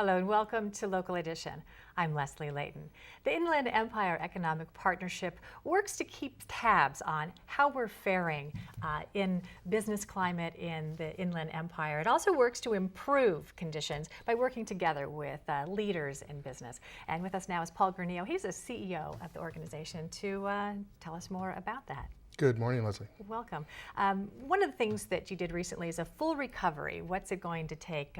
Hello and welcome to Local Edition. I'm Leslie Leyton. The Inland Empire Economic Partnership works to keep tabs on how we're faring in business climate in the Inland Empire. It also works to improve conditions by working together with leaders in business. And with us now is Paul Granillo. He's the CEO of the organization to tell us more about that. Good morning, Leslie. Welcome. One of the things that you did recently is a full recovery. What's it going to take?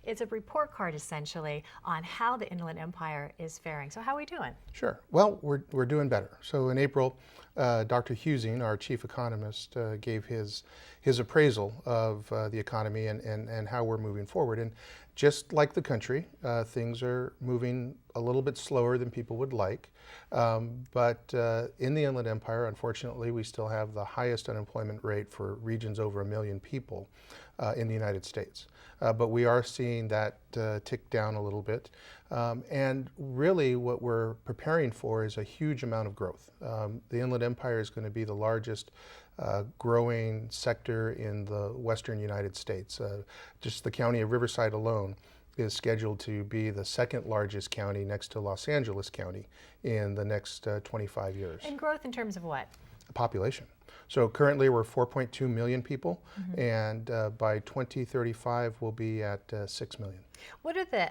It's a report card, essentially, on how the Inland Empire is faring. So how are we doing? Sure. Well, we're doing better. So in April, Dr. Husing, our chief economist, gave his appraisal of the economy and how we're moving forward. And just like the country, things are moving a little bit slower than people would like. But in the Inland Empire, unfortunately, we still have the highest unemployment rate for regions over 1 million people in the United States. But we are seeing that tick down a little bit. And really what we're preparing for is a huge amount of growth. The Inland Empire is going to be the largest growing sector in the western United States. Just the county of Riverside alone is scheduled to be the second largest county next to Los Angeles County in the next 25 years. And growth in terms of what? Population. So currently we're 4.2 million people, and by 2035 we'll be at 6 million. What are the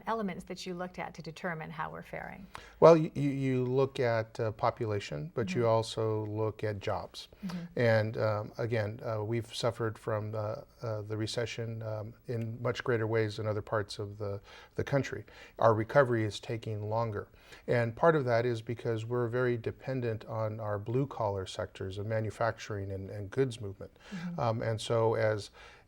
elements that you looked at to determine how we're faring? Well, you look at population, but you also look at jobs. And again, we've suffered from the recession in much greater ways than other parts of the country. Our recovery is taking longer. And part of that is because we're very dependent on our blue-collar sectors of manufacturing and goods movement. And so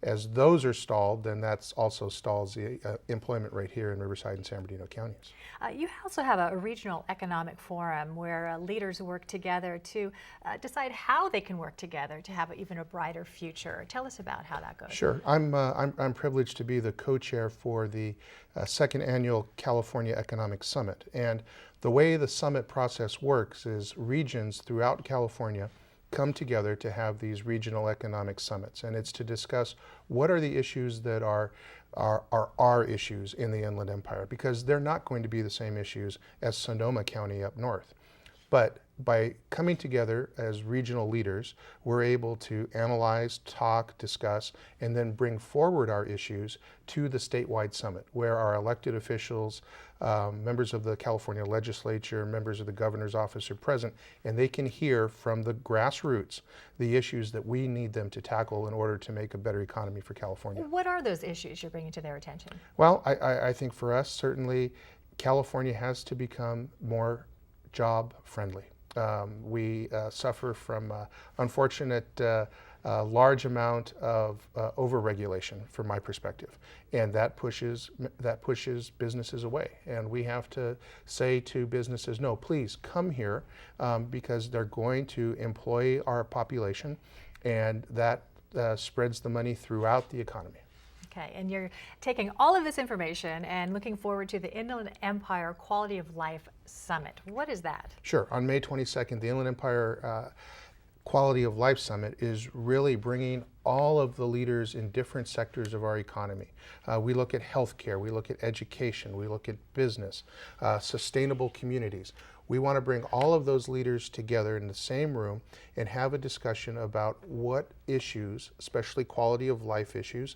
as those are stalled, then that also stalls the employment rate here in Riverside and San Bernardino counties. You also have a regional economic forum where leaders work together to decide how they can work together to have even a brighter future. Tell us about how that goes. Sure. I'm privileged to be the co-chair for the second annual California Economic Summit. And the way the summit process works is regions throughout California come together to have these regional economic summits, and it's to discuss what are the issues that are our issues in the Inland Empire, because they're not going to be the same issues as Sonoma County up north. But by coming together as regional leaders, we're able to analyze, talk, discuss, and then bring forward our issues to the statewide summit, where our elected officials, members of the California legislature, members of the governor's office are present, and they can hear from the grassroots the issues that we need them to tackle in order to make a better economy for California. What are those issues you're bringing to their attention? Well, I think for us, certainly, California has to become more job friendly. We suffer from unfortunate large amount of over-regulation from my perspective, and that pushes businesses away. And we have to say to businesses, no, please come here, because they're going to employ our population, and that spreads the money throughout the economy. Okay, and you're taking all of this information and looking forward to the Inland Empire Quality of Life Summit. What is that? Sure. On May 22nd, the Inland Empire Quality of Life Summit is really bringing all of the leaders in different sectors of our economy. We look at healthcare, we look at education, we look at business, sustainable communities. We want to bring all of those leaders together in the same room and have a discussion about what issues, especially quality of life issues,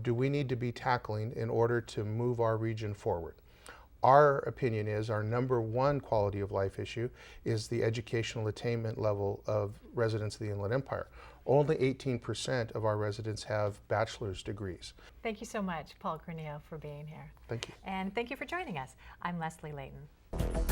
do we need to be tackling in order to move our region forward. Our opinion is our number one quality of life issue is the educational attainment level of residents of the Inland Empire. Only 18% of our residents have bachelor's degrees. Thank you so much, Paul Granillo, for being here. Thank you. And thank you for joining us. I'm Leslie Leyton.